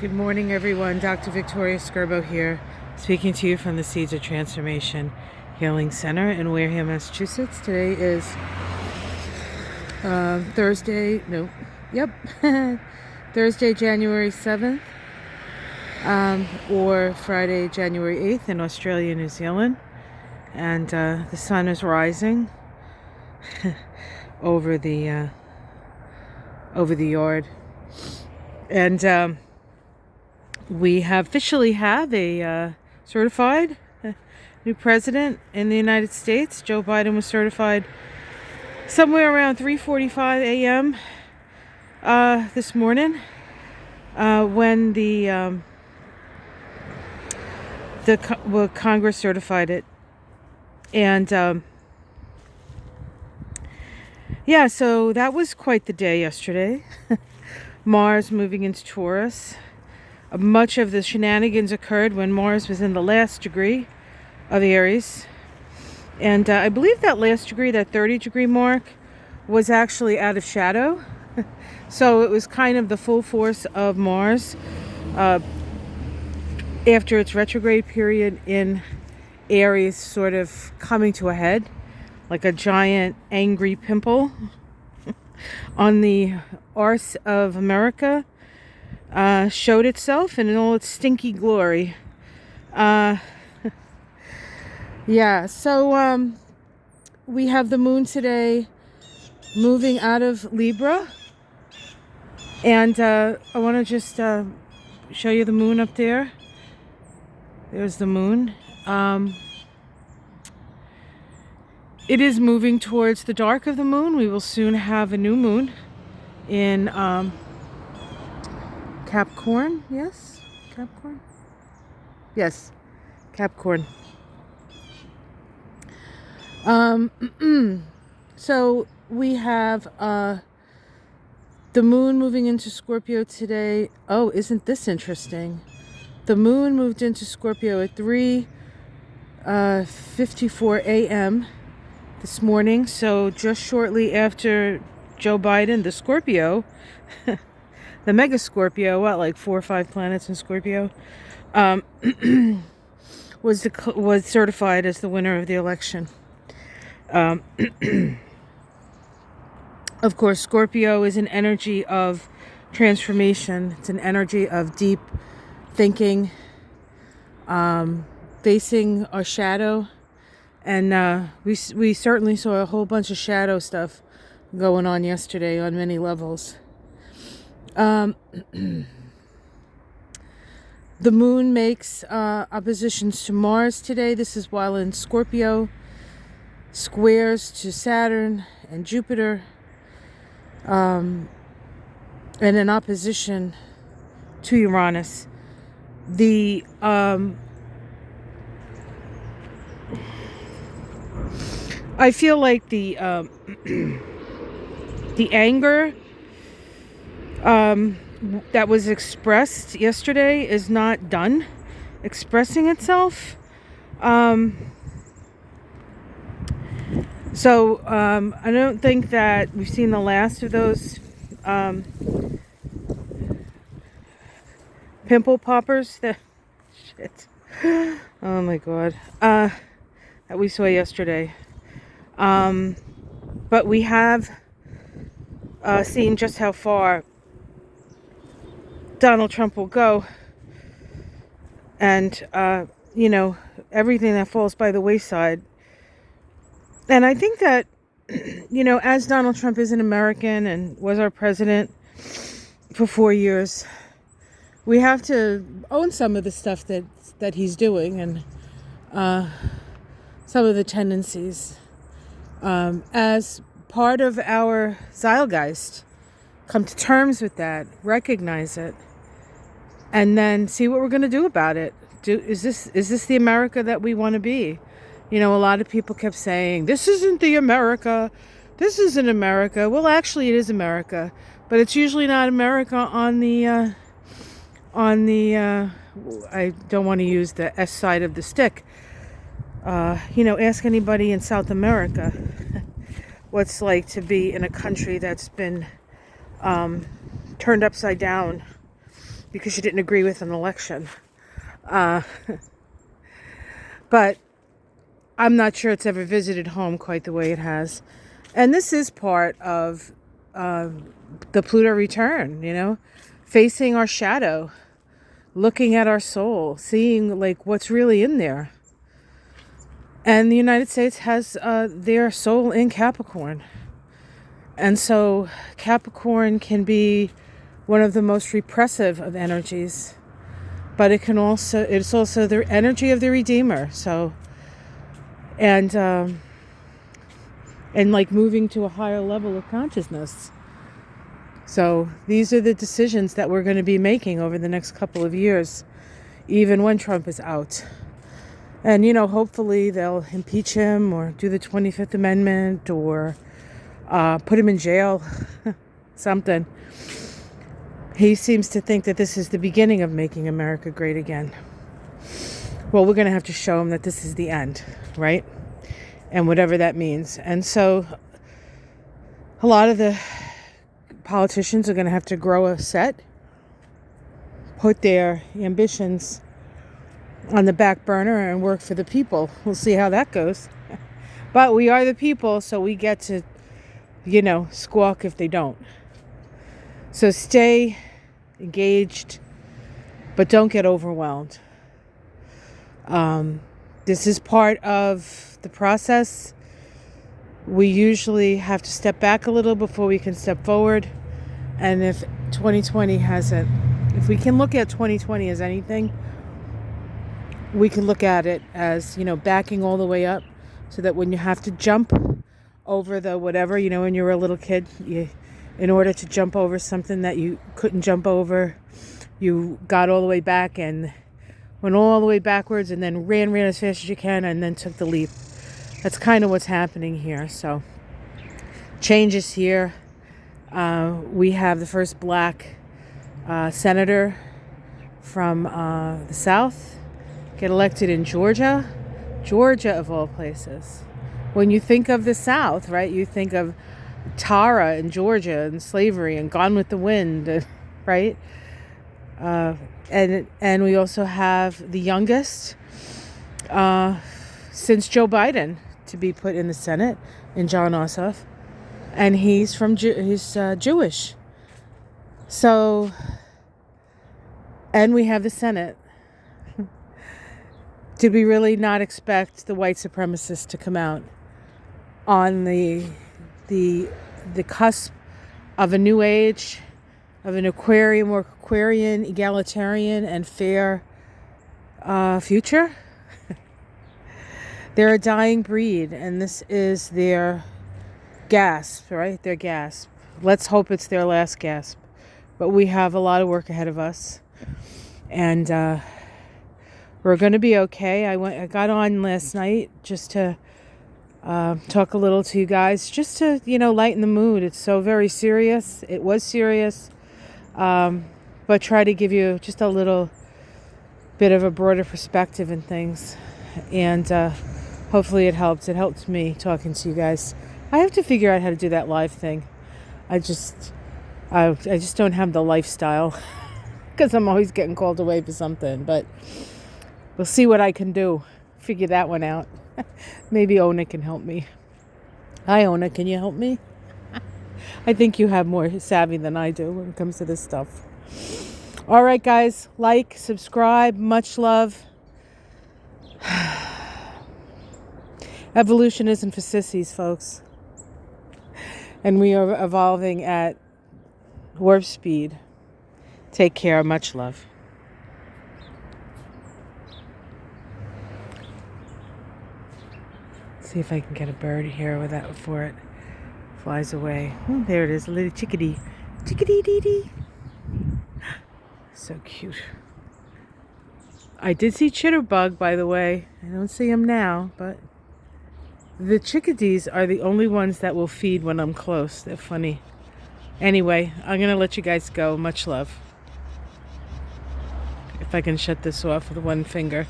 Good morning, everyone. Dr. Victoria Scorbo here, speaking to you from the Seeds of Transformation Healing Center in Wareham, Massachusetts. Today is Thursday, January 7th, or Friday, January 8th in Australia, New Zealand. And the sun is rising over the yard. And we officially have a certified new president in the United States. Joe Biden was certified somewhere around 3:45 a.m. This morning when the Congress certified it. And yeah, so that was quite the day yesterday. Mars moving into Taurus. Much of the shenanigans occurred when Mars was in the last degree of Aries. And I believe that last degree, that 30-degree mark, was actually out of shadow. So it was kind of the full force of Mars after its retrograde period in Aries sort of coming to a head, like a giant angry pimple on the arse of America. Showed itself in all its stinky glory. Yeah, so we have the moon today moving out of Libra. And I want to just show you the moon up there. There's the moon. It is moving towards the dark of the moon. We will soon have a new moon in Capricorn, yes? Capricorn? Yes, Capricorn. So we have the moon moving into Scorpio today. Oh, isn't this interesting? The moon moved into Scorpio at 3:54 a.m. this morning. So just shortly after Joe Biden, the Scorpio, the mega Scorpio, like 4 or 5 planets in Scorpio, was certified as the winner of the election. Of course, Scorpio is an energy of transformation. It's an energy of deep thinking, facing our shadow, and we certainly saw a whole bunch of shadow stuff going on yesterday on many levels. The moon makes oppositions to Mars today. This is while in Scorpio, squares to Saturn and Jupiter, and an opposition to Uranus. I feel like the anger that was expressed yesterday is not done expressing itself. So I don't think that we've seen the last of those pimple poppers. Shit. Oh my God. That we saw yesterday. But we have seen just how far Donald Trump will go, and everything that falls by the wayside. And I think that as Donald Trump is an American and was our president for 4 years, we have to own some of the stuff that he's doing, and some of the tendencies as part of our zeitgeist. Come to terms with that, recognize it, and then see what we're going to do about it. Is this the America that we want to be? A lot of people kept saying, this isn't the America. This isn't America. Well, actually, it is America. But it's usually not America on the I don't want to use the S side of the stick. Ask anybody in South America what it's like to be in a country that's been turned upside down because you didn't agree with an election. But I'm not sure it's ever visited home quite the way it has. And this is part of the Pluto return, you know, facing our shadow, looking at our soul, seeing like what's really in there. And the United States has their soul in Capricorn. And so Capricorn can be one of the most repressive of energies, but it's also the energy of the Redeemer. So, and like moving to a higher level of consciousness. So these are the decisions that we're going to be making over the next couple of years, even when Trump is out. And, you know, hopefully they'll impeach him or do the 25th Amendment or put him in jail, something. He seems to think that this is the beginning of making America great again. Well, we're going to have to show him that this is the end, right? And whatever that means. And so a lot of the politicians are going to have to grow a set, put their ambitions on the back burner and work for the people. We'll see how that goes. But we are the people, so we get to, you know, squawk if they don't. So stay engaged, but don't get overwhelmed. This is part of the process. We usually have to step back a little before we can step forward. And if 2020 hasn't, if we can look at 2020 as anything, we can look at it as, you know, backing all the way up so that when you have to jump over the whatever, you know, when you were a little kid, in order to jump over something that you couldn't jump over, you got all the way back and went all the way backwards and then ran as fast as you can and then took the leap. That's kind of what's happening here. So change is here. We have the first black senator from the South get elected in Georgia of all places. When you think of the South, right, you think of Tara in Georgia and slavery and Gone with the Wind, right? And we also have the youngest since Joe Biden to be put in the Senate, in John Ossoff, and he's Jewish. So, and we have the Senate. Did we really not expect the white supremacists to come out on the cusp of a new age, of an more Aquarian, egalitarian, and fair future? They're a dying breed, and this is their gasp, right? Their gasp. Let's hope it's their last gasp. But we have a lot of work ahead of us, and we're going to be okay. I got on last night just to talk a little to you guys, just to, you know, lighten the mood. It's so very serious. It was serious, but try to give you just a little bit of a broader perspective and things, and hopefully it helps. It helped me talking to you guys. I have to figure out how to do that live thing. I just don't have the lifestyle because I'm always getting called away for something, but we'll see what I can do. Figure that one out. Maybe Ona can help me. Hi, Ona, can you help me? I think you have more savvy than I do when it comes to this stuff. All right, guys, like, subscribe, much love. Evolution isn't for sissies, folks. And we are evolving at warp speed. Take care, much love. See if I can get a bird here before it flies away. Oh, there it is, a little chickadee. Chickadee-dee-dee. So cute. I did see Chitterbug, by the way. I don't see him now, but the chickadees are the only ones that will feed when I'm close. They're funny. Anyway, I'm going to let you guys go. Much love. If I can shut this off with one finger.